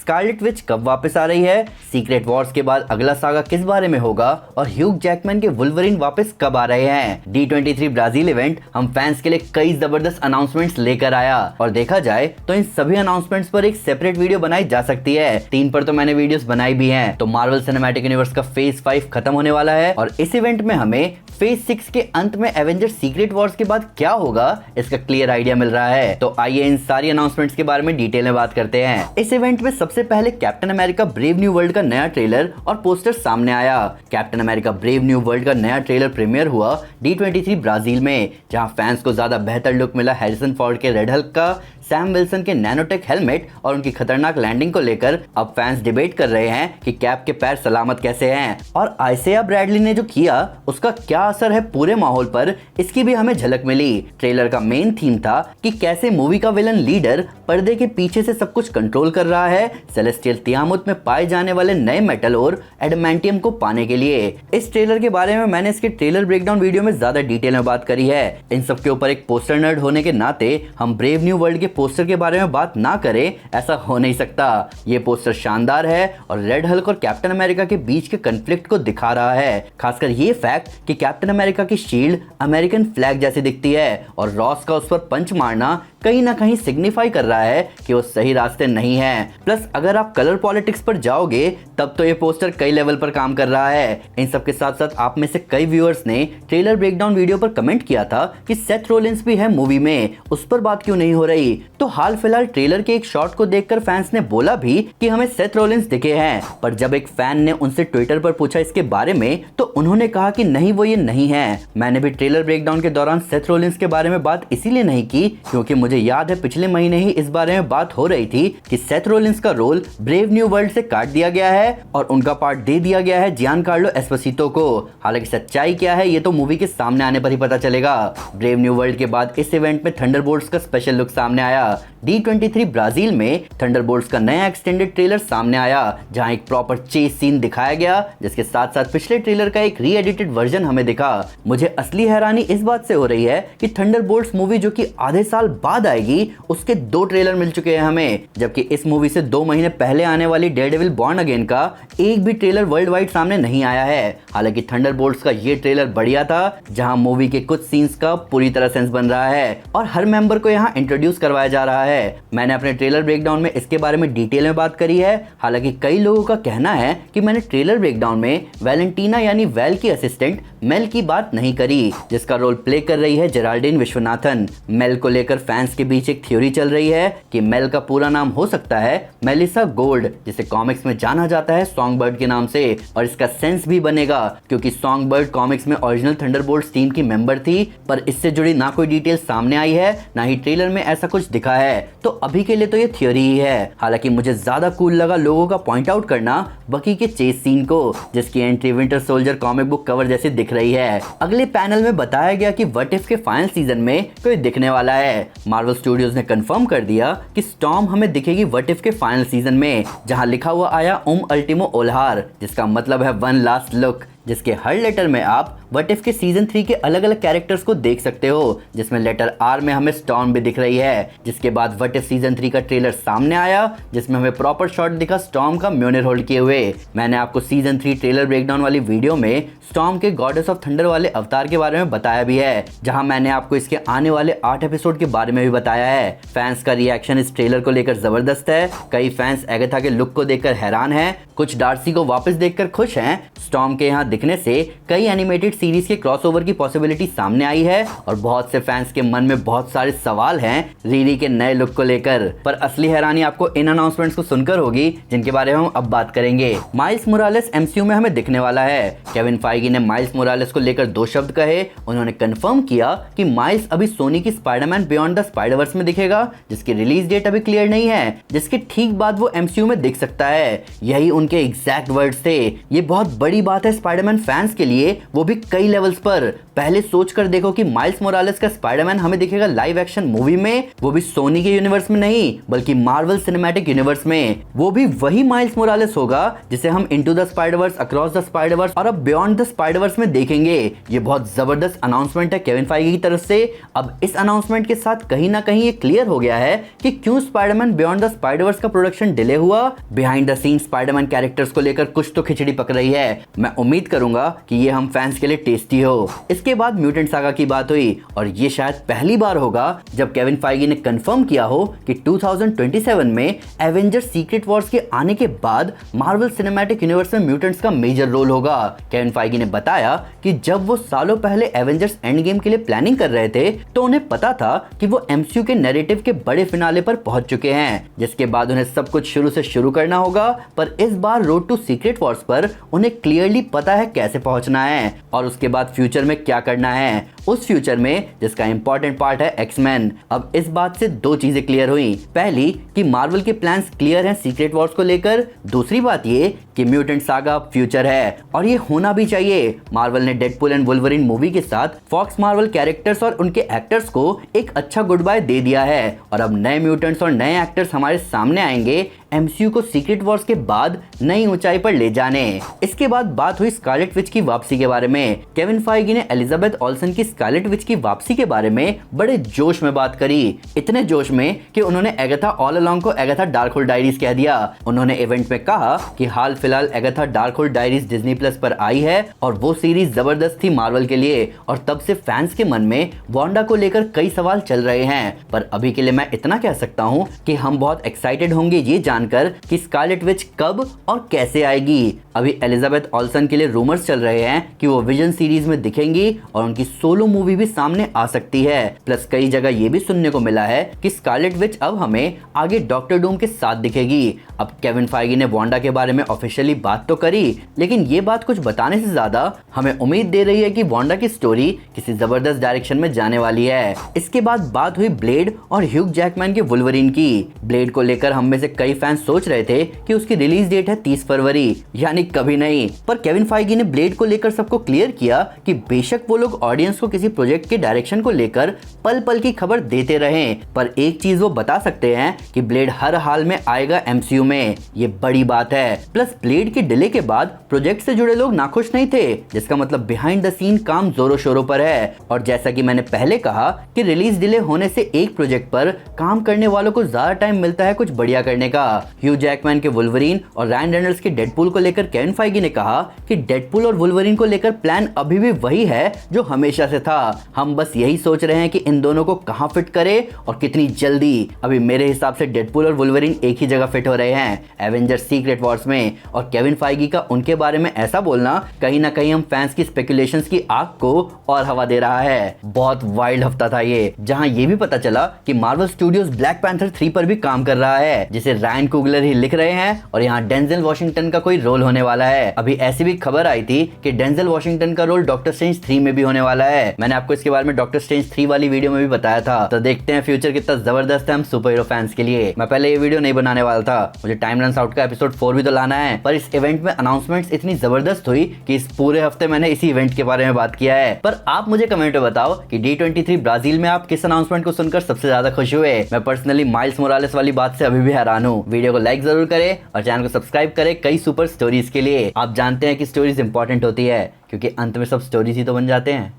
Scarlet Witch कब वापस आ रही है, सीक्रेट वॉर्स के बाद अगला सागा किस बारे में होगा और ह्यूग जैकमैन के वुल्वरीन वापस कब आ रहे हैं। D23 ब्राजील इवेंट हम फैंस के लिए कई जबरदस्त अनाउंसमेंट्स लेकर आया और देखा जाए तो इन सभी अनाउंसमेंट्स पर एक सेपरेट वीडियो बनाई जा सकती है। 3 पर तो मैंने वीडियोस बनाई भी हैं। तो मार्वल सिनेमैटिक यूनिवर्स का फेज 5 खत्म होने वाला है और इस इवेंट में हमें फेज 6 के अंत में एवेंजर्स सीक्रेट वॉर्स के बाद क्या होगा इसका क्लियर आइडिया मिल रहा है। तो आइए इन सारी अनाउंसमेंट्स के बारे में डिटेल में बात करते हैं। इस इवेंट में सबसे पहले captain America brave new world का नया ट्रेलर और पोस्टर सामने आया। Captain America brave new world का नया ट्रेलर प्रीमियर हुआ D23 ब्राजील में, जहां फैंस को ज्यादा बेहतर लुक मिला हैरिसन फोर्ड के रेड हल्क का, सैम विल्सन के नैनोटेक हेलमेट और उनकी खतरनाक लैंडिंग को लेकर अब फैंस डिबेट कर रहे हैं कि कैप के पैर सलामत कैसे हैं और आइसिया ब्रैडली ने जो किया उसका क्या असर है पूरे माहौल पर, इसकी भी हमें झलक मिली। ट्रेलर का मेन थीम था कि कैसे मूवी का विलन लीडर पर्दे के पीछे से सब कुछ कंट्रोल कर रहा है सेलेस्टियल तियामुत में पाए जाने वाले नए मेटल और एडमेंटियम को पाने के लिए। इस ट्रेलर के बारे में मैंने इसके ट्रेलर ब्रेकडाउन वीडियो में ज्यादा डिटेल में बात करी है। इन सब के ऊपर एक पोस्टर नर्ड होने के नाते हम ब्रेव न्यू वर्ल्ड के पोस्टर के बारे में बात ना करें ऐसा हो नहीं सकता। ये पोस्टर शानदार है और रेड हल्क और कैप्टन अमेरिका के बीच के कन्फ्लिक्ट को दिखा रहा है। खासकर ये फैक्ट कि कैप्टन अमेरिका की शील्ड अमेरिकन फ्लैग जैसी दिखती है और रॉस का उस पर पंच मारना कहीं ना कहीं सिग्निफाई कर रहा है कि वो सही रास्ते नहीं है। प्लस अगर आप कलर पॉलिटिक्स पर जाओगे तब तो ये पोस्टर कई लेवल पर काम कर रहा है। इन सब के साथ साथ आप में से कई व्यूअर्स ने ट्रेलर ब्रेकडाउन वीडियो पर कमेंट किया था कि सेथ रोलिंस भी है मूवी में, उस पर बात क्यों नहीं हो रही। तो हाल फिलहाल ट्रेलर के एक शॉट को देखकर फैंस ने बोला भी कि हमें सेथ रोलिंस दिखे हैं, पर जब एक फैन ने उनसे ट्विटर पर पूछा इसके बारे में तो उन्होंने कहा कि नहीं, वो ये नहीं है। मैंने भी ट्रेलर ब्रेकडाउन के दौरान सेथ रोलिंस के बारे में बात इसीलिए नहीं की क्योंकि मुझे याद है पिछले महीने ही इस बारे में बात हो रही थी कि सेथ रोलिंस का रोल ब्रेव न्यू वर्ल्ड से काट दिया गया है और उनका पार्ट दे दिया गया है जियानकार्लो एस्पोसितो को। हालांकि सच्चाई क्या है ये तो मूवी के सामने आने पर ही पता चलेगा। ब्रेव न्यू वर्ल्ड के बाद इस इवेंट में थंडरबोल्ट्स का स्पेशल लुक सामने आया। D23 ब्राजील में थंडरबोल्ट्स का नया एक्सटेंडेड ट्रेलर सामने आया जहां एक प्रॉपर चेस सीन दिखाया गया जिसके साथ साथ पिछले ट्रेलर का एक री एडिटेड वर्जन हमें दिखा। मुझे असली हैरानी इस बात से हो रही है कि थंडरबोल्ट्स मूवी जो कि आधे साल बाद आएगी उसके 2 ट्रेलर मिल चुके हैं हमें, जबकि इस मूवी से 2 महीने पहले आने वाली डेयरडेविल बॉर्न अगेन का एक भी ट्रेलर वर्ल्ड वाइड सामने नहीं आया है। हालांकि थंडरबोल्ट्स का ये ट्रेलर बढ़िया था जहां मूवी के कुछ सीन्स का पूरी तरह सेंस बन रहा है और हर मेंबर को यहां इंट्रोड्यूस करवाया जा रहा है। मैंने अपने ट्रेलर ब्रेकडाउन में इसके बारे में डिटेल में बात करी है। हालांकि कई लोगों का कहना है कि मैंने ट्रेलर ब्रेकडाउन में वैलेंटीना यानी वेल की असिस्टेंट मेल की बात नहीं करी, जिसका रोल प्ले कर रही है जेराल्डीन विश्वनाथन। मेल को लेकर फैंस के बीच एक थ्योरी चल रही है कि मेल का पूरा नाम हो सकता है मेलिसा गोल्ड, जिसे कॉमिक्स में जाना जाता है सॉन्गबर्ड के नाम से, और इसका सेंस भी बनेगा क्योंकि सॉन्गबर्ड कॉमिक्स में ओरिजिनल थंडरबोल्ट्स टीम की मेंबर थी, पर इससे जुड़ी ना कोई डिटेल सामने आई है ना ही ट्रेलर में ऐसा कुछ दिखा है। तो अभी के लिए तो ये थ्योरी ही है। हालांकि मुझे ज्यादा कूल लगा लोगों का पॉइंट आउट करना बकी के चेस सीन को, जिसकी entry winter soldier comic book cover जैसी दिख रही है। अगले पैनल में बताया गया कि व्हाट इफ के फाइनल सीजन में कोई दिखने वाला है। मार्वल स्टूडियोज ने कंफर्म कर दिया कि स्टॉर्म हमें दिखेगी व्हाट इफ के फाइनल सीजन में, जहां लिखा हुआ आया अल्टीमो ओल्हार, जिसका मतलब है वन लास्ट लुक, जिसके हर लेटर में आप व्हाट इफ के सीजन 3 के अलग अलग कैरेक्टर्स को देख सकते हो, जिसमें लेटर आर में हमें स्टॉर्म भी दिख रही है। जिसके बाद व्हाट इफ सीजन 3 का ट्रेलर सामने आया जिसमें हमें प्रॉपर शॉट दिखा स्टॉर्म का म्योनिर होल्ड किए हुए। मैंने आपको सीजन 3 ट्रेलर ब्रेकडाउन वाली वीडियो में स्टॉर्म के गॉडेस ऑफ थंडर वाले अवतार के बारे में बताया भी है, जहां मैंने आपको इसके आने वाले 8 एपिसोड के बारे में भी बताया है। फैंस का रिएक्शन इस ट्रेलर को लेकर जबरदस्त है। कई फैंस एगाथा के लुक को देखकर हैरान हैं, कुछ डार्सी को वापस देखकर खुश हैं। स्टॉर्म के यहाँ दिखने से कई एनिमेटेड सीरीज के क्रॉसओवर की पॉसिबिलिटी सामने आई है और बहुत से फैंस के मन में बहुत सारे सवाल हैं रीरी के नए लुक को लेकर। पर असली हैरानी आपको इन अनाउंसमेंट्स को सुनकर होगी जिनके बारे में हम अब बात करेंगे। माइल्स मोरालेस MCU में हमें दिखने वाला है। केविन फाइगी ने माइल्स मोरालेस को लेकर 2 शब्द कहे। उन्होंने कंफर्म किया कि माइल्स अभी सोनी की स्पाइडरमैन बियॉन्ड द स्पाइडरवर्स में दिखेगा, जिसकी रिलीज डेट अभी क्लियर नहीं है, जिसके ठीक बाद वो MCU में दिख सकता है। यही उनके एग्जैक्ट वर्ड्स थे। ये बहुत बड़ी बात है स्पाइडरमैन फैंस के लिए, वो भी कई लेवल्स पर। पहले सोच कर देखो कि माइल्स मोरालेस का स्पाइडरमैन हमें दिखेगा लाइव एक्शन मूवी में, वो भी सोनी के यूनिवर्स में नहीं बल्कि मार्वल सिनेमैटिक यूनिवर्स में। वो भी वही माइल्स मोरालेस होगा जिसे हम into the Spider-Verse, across the Spider-Verse और अब बियॉन्ड द स्पाइडरवर्स में देखेंगे। ये बहुत जबरदस्त अनाउंसमेंट है केविन फाइगी की तरफ से। अब इस अनाउंसमेंट के साथ कहीं ना कहीं ये क्लियर हो गया है कि क्यों स्पाइडरमैन बियॉन्ड द स्पाइडरवर्स का प्रोडक्शन डिले हुआ। Behind the scene Spiderman characters को लेकर कुछ तो खिचड़ी पक रही है। मैं उम्मीद करूंगा कि ये हम फैंस के लिए टेस्टी हो। इसके बाद म्यूटेंट सागा की बात हुई और ये शायद पहली बार होगा जब केविन फाइगी ने कंफर्म किया हो कि 2027 में एवेंजर्स सीक्रेट वॉर्स के आने के बाद मार्वल सिनेमैटिक यूनिवर्स में म्यूटेंट्स का मेजर रोल होगा। केविन फाइगी ने बताया कि जब वो सालों पहले एवेंजर्स एंड गेम के लिए प्लानिंग कर रहे थे तो उन्हें पता था कि वो एमसीयू के नैरेटिव के बड़े फिनाले पर पहुंच चुके हैं, जिसके बाद उन्हें सब कुछ शुरू से शुरू करना होगा। पर इस बार रोड टू सीक्रेट वॉर्स पर उन्हें क्लियरली पता है कैसे पहुंचना है और उसके बाद फ्यूचर में क्या करना है, उस फ्यूचर में जिसका इंपॉर्टेंट पार्ट है एक्समैन। अब इस बात से दो चीजें क्लियर हुई। पहली कि मार्वल के प्लान्स क्लियर हैं सीक्रेट वॉर्स को लेकर। दूसरी बात ये कि म्यूटेंट सागा फ्यूचर है और ये होना भी चाहिए। मार्वल ने डेडपूल एंड वुल्वरीन मूवी के साथ फॉक्स मार्वल कैरेक्टर्स और उनके एक्टर्स को एक अच्छा गुड बाय दे दिया है और अब नए म्यूटेंट्स और नए एक्टर्स हमारे सामने आएंगे एमसीयू को सीक्रेट वॉर्स के बाद नई ऊंचाई पर ले जाने। इसके बाद बात हुई स्कारलेट विच की वापसी के बारे में। केविन फाइगी ने एलिजाबेथ ओल्सन की स्कारलेट विच की वापसी के बारे में बड़े जोश में बात करी, इतने जोश में कि उन्होंने एगाथा ऑल अलोंग को एगाथा डार्कहोल्ड डायरीज कह दिया। उन्होंने इवेंट में कहा कि हाल फिलहाल एगाथा डार्कहोल्ड डायरीज डिज्नी प्लस पर आई है और वो सीरीज जबरदस्त थी मार्वल के लिए और तब से फैंस के मन में वांडा को लेकर कई सवाल चल रहे हैं। पर अभी के लिए मैं इतना कह सकता हूँ कि हम बहुत एक्साइटेड होंगे ये जानकर कि स्कारलेट विच कब और कैसे आएगी। अभी एलिजाबेथ ओल्सन के लिए रूमर्स चल रहे हैं कि वो विजन सीरीज में दिखेंगी और उनकी सोलो मूवी भी सामने आ सकती है। प्लस कई जगह ये भी सुनने को मिला है कि स्कारलेट विच अब हमें आगे डॉक्टर डूम के साथ दिखेगी। अब केविन फाइगी ने वांडा के बारे में ऑफिशियली बात तो करी, लेकिन ये बात कुछ बताने से ज्यादा हमें उम्मीद दे रही है कि वांडा की स्टोरी किसी जबरदस्त डायरेक्शन में जाने वाली है। इसके बाद बात हुई ब्लेड और ह्यूग जैकमैन के वुल्वरीन की। ब्लेड को लेकर हम में से कई फैंस सोच रहे थे कि उसकी रिलीज डेट है 30 फरवरी, यानी कभी नहीं। पर केविन फाइगी ने ब्लेड को लेकर सबको क्लियर किया कि बेशक वो लोग ऑडियंस को किसी प्रोजेक्ट के डायरेक्शन को लेकर पल पल की खबर देते रहें, पर एक चीज वो बता सकते हैं कि ब्लेड हर हाल में आएगा एमसीयू में। ये बड़ी बात है। प्लस ब्लेड के डिले के बाद प्रोजेक्ट से जुड़े लोग नाखुश नहीं थे, जिसका मतलब बिहाइंड द सीन काम जोरों शोरों पर है। और जैसा कि मैंने पहले कहा कि रिलीज डिले होने से एक प्रोजेक्ट पर काम करने वालों को ज्यादा टाइम मिलता है कुछ बढ़िया करने का। ह्यू जैकमैन के वुल्वरीन और रायन रेनॉल्ड्स के डेडपूल को लेकर केविन फाइगी ने कहा कि डेडपूल और वुल्वरीन को लेकर प्लान अभी भी वही है जो हमेशा से था। हम बस यही सोच रहे हैं कि इन दोनों को कहां फिट करे और कितनी जल्दी। अभी मेरे हिसाब से डेडपूल और वुल्वरीन एक ही जगह फिट हो रहे हैं, एवेंजर्स सीक्रेट वॉर्स में। और केविन फाइगी का उनके बारे में ऐसा बोलना कहीं ना कहीं हम फैंस की स्पेकुलेशंस की आग को और हवा दे रहा है। बहुत वाइल्ड हफ्ता था ये, जहां ये भी पता चला कि मार्वल स्टूडियोज ब्लैक पैंथर 3 पर भी काम कर रहा है, जिसे रायन कुगलर ही लिख रहे हैं और यहाँ डेंजल वॉशिंगटन का कोई रोल होने वाला है। अभी ऐसी भी खबर आई थी कि डेंजल वॉशिंगटन का रोल डॉक्टर स्ट्रेंज 3 में भी होने वाला है। मैंने आपको इसके बारे में डॉक्टर स्ट्रेंज 3 वाली वीडियो में भी बताया था। तो देखते हैं फ्यूचर कितना जबरदस्त है हम सुपर हीरो फैंस के लिए। मैं पहले ये वीडियो नहीं बनाने वाला था, मुझे टाइम रन्स आउट का एपिसोड 4 भी तो लाना है, पर इस इवेंट में अनाउंसमेंट्स इतनी जबरदस्त हुई कि इस पूरे हफ्ते मैंने इसी इवेंट के बारे में बात किया है। पर आप मुझे कमेंट में बताओ कि D23 ब्राजील में आप किस अनाउंसमेंट को सुनकर सबसे ज्यादा खुश हुए। मैं पर्सनली माइल्स मोरालेस वाली बात से अभी भी हैरान हूँ। वीडियो को लाइक जरूर करें और चैनल को सब्सक्राइब करें कई सुपर स्टोरीज के लिए। आप जानते हैं कि स्टोरीज इंपॉर्टेंट होती है क्योंकि अंत में सब स्टोरीज ही तो बन जाते हैं।